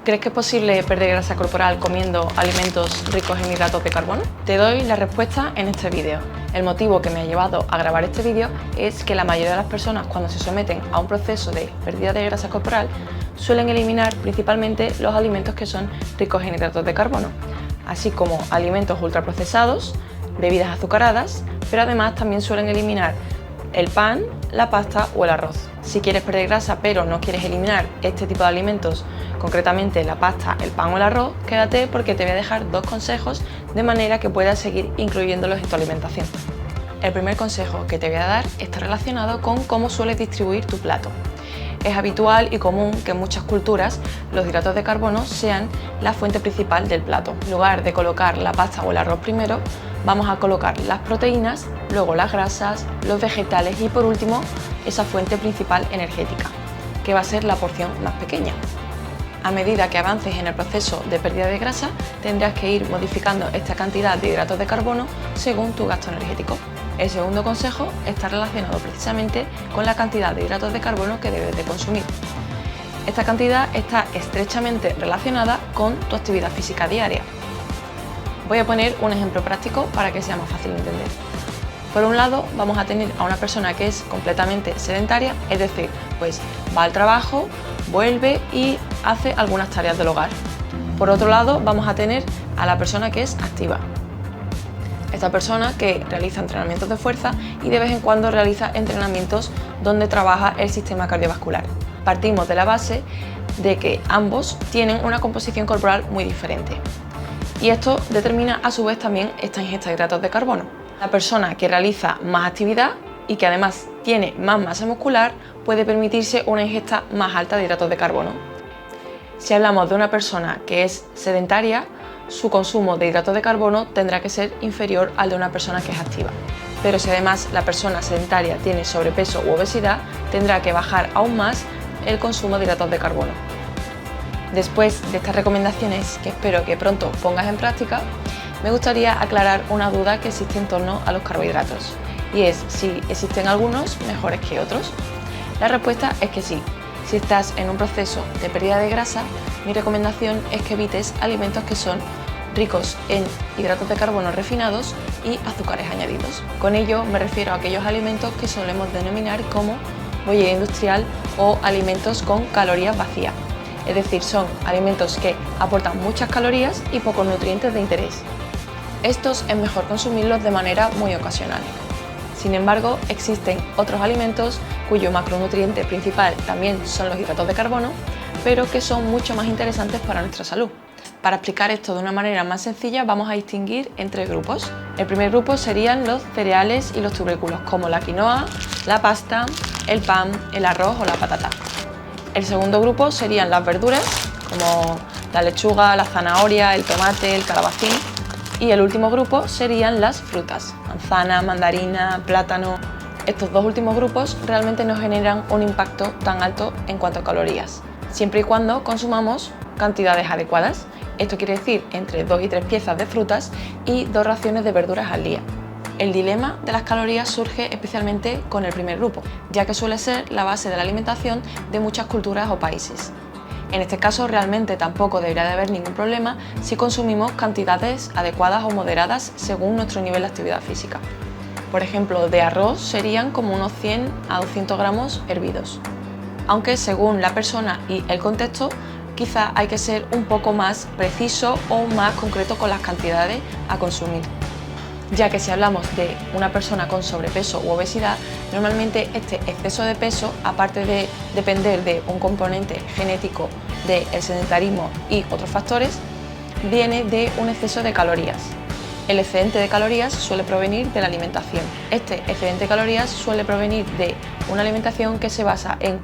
¿Crees que es posible perder grasa corporal comiendo alimentos ricos en hidratos de carbono? Te doy la respuesta en este vídeo. El motivo que me ha llevado a grabar este vídeo es que la mayoría de las personas, cuando se someten a un proceso de pérdida de grasa corporal, suelen eliminar principalmente los alimentos que son ricos en hidratos de carbono, así como alimentos ultraprocesados, bebidas azucaradas, pero además también suelen eliminar el pan, la pasta o el arroz. Si quieres perder grasa pero no quieres eliminar este tipo de alimentos, concretamente la pasta, el pan o el arroz, quédate porque te voy a dejar dos consejos de manera que puedas seguir incluyéndolos en tu alimentación. El primer consejo que te voy a dar está relacionado con cómo sueles distribuir tu plato. Es habitual y común que en muchas culturas los hidratos de carbono sean la fuente principal del plato. En lugar de colocar la pasta o el arroz primero, vamos a colocar las proteínas, luego las grasas, los vegetales y por último esa fuente principal energética, que va a ser la porción más pequeña. A medida que avances en el proceso de pérdida de grasa, tendrás que ir modificando esta cantidad de hidratos de carbono según tu gasto energético. El segundo consejo está relacionado precisamente con la cantidad de hidratos de carbono que debes de consumir. Esta cantidad está estrechamente relacionada con tu actividad física diaria. Voy a poner un ejemplo práctico para que sea más fácil de entender. Por un lado, vamos a tener a una persona que es completamente sedentaria, es decir, pues va al trabajo, vuelve y hace algunas tareas del hogar. Por otro lado, vamos a tener a la persona que es activa. Esta persona que realiza entrenamientos de fuerza y de vez en cuando realiza entrenamientos donde trabaja el sistema cardiovascular. Partimos de la base de que ambos tienen una composición corporal muy diferente. Y esto determina a su vez también esta ingesta de hidratos de carbono. La persona que realiza más actividad y que además tiene más masa muscular puede permitirse una ingesta más alta de hidratos de carbono. Si hablamos de una persona que es sedentaria, su consumo de hidratos de carbono tendrá que ser inferior al de una persona que es activa. Pero si además la persona sedentaria tiene sobrepeso u obesidad, tendrá que bajar aún más el consumo de hidratos de carbono. Después de estas recomendaciones, que espero que pronto pongas en práctica, me gustaría aclarar una duda que existe en torno a los carbohidratos, y es si existen algunos mejores que otros. La respuesta es que sí. Si estás en un proceso de pérdida de grasa, mi recomendación es que evites alimentos que son ricos en hidratos de carbono refinados y azúcares añadidos. Con ello me refiero a aquellos alimentos que solemos denominar como bollería industrial o alimentos con calorías vacías. Es decir, son alimentos que aportan muchas calorías y pocos nutrientes de interés. Estos es mejor consumirlos de manera muy ocasional. Sin embargo, existen otros alimentos cuyo macronutriente principal también son los hidratos de carbono, pero que son mucho más interesantes para nuestra salud. Para explicar esto de una manera más sencilla, vamos a distinguir en tres grupos. El primer grupo serían los cereales y los tubérculos, como la quinoa, la pasta, el pan, el arroz o la patata. El segundo grupo serían las verduras, como la lechuga, la zanahoria, el tomate, el calabacín. Y el último grupo serían las frutas, manzana, mandarina, plátano. Estos dos últimos grupos realmente no generan un impacto tan alto en cuanto a calorías, siempre y cuando consumamos cantidades adecuadas. Esto quiere decir entre 2 y 3 piezas de frutas y 2 raciones de verduras al día. El dilema de las calorías surge especialmente con el primer grupo, ya que suele ser la base de la alimentación de muchas culturas o países. En este caso realmente tampoco debería de haber ningún problema si consumimos cantidades adecuadas o moderadas según nuestro nivel de actividad física. Por ejemplo, de arroz serían como unos 100 a 200 gramos hervidos. Aunque según la persona y el contexto, quizá hay que ser un poco más preciso o más concreto con las cantidades a consumir. Ya que si hablamos de una persona con sobrepeso u obesidad, normalmente este exceso de peso, aparte de depender de un componente genético del sedentarismo y otros factores, viene de un exceso de calorías. El excedente de calorías suele provenir de la alimentación. Este excedente de calorías suele provenir de una alimentación que se basa en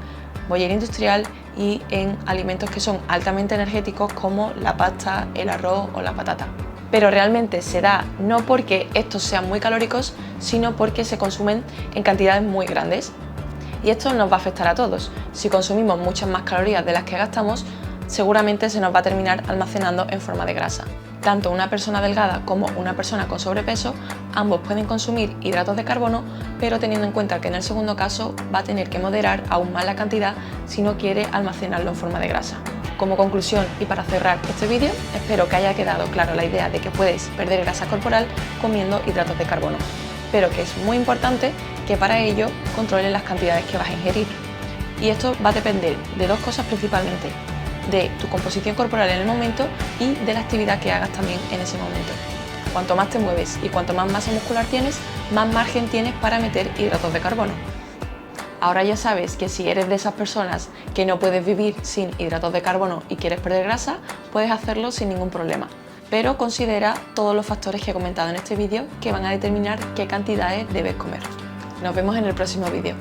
bollería industrial y en alimentos que son altamente energéticos como la pasta, el arroz o la patata. Pero realmente se da no porque estos sean muy calóricos, sino porque se consumen en cantidades muy grandes. Y esto nos va a afectar a todos. Si consumimos muchas más calorías de las que gastamos, seguramente se nos va a terminar almacenando en forma de grasa. Tanto una persona delgada como una persona con sobrepeso, ambos pueden consumir hidratos de carbono, pero teniendo en cuenta que en el segundo caso va a tener que moderar aún más la cantidad si no quiere almacenarlo en forma de grasa. Como conclusión y para cerrar este vídeo, espero que haya quedado claro la idea de que puedes perder grasa corporal comiendo hidratos de carbono, pero que es muy importante que para ello controles las cantidades que vas a ingerir. Y esto va a depender de dos cosas principalmente: de tu composición corporal en el momento y de la actividad que hagas también en ese momento. Cuanto más te mueves y cuanto más masa muscular tienes, más margen tienes para meter hidratos de carbono. Ahora ya sabes que si eres de esas personas que no puedes vivir sin hidratos de carbono y quieres perder grasa, puedes hacerlo sin ningún problema. Pero considera todos los factores que he comentado en este vídeo que van a determinar qué cantidades debes comer. Nos vemos en el próximo vídeo.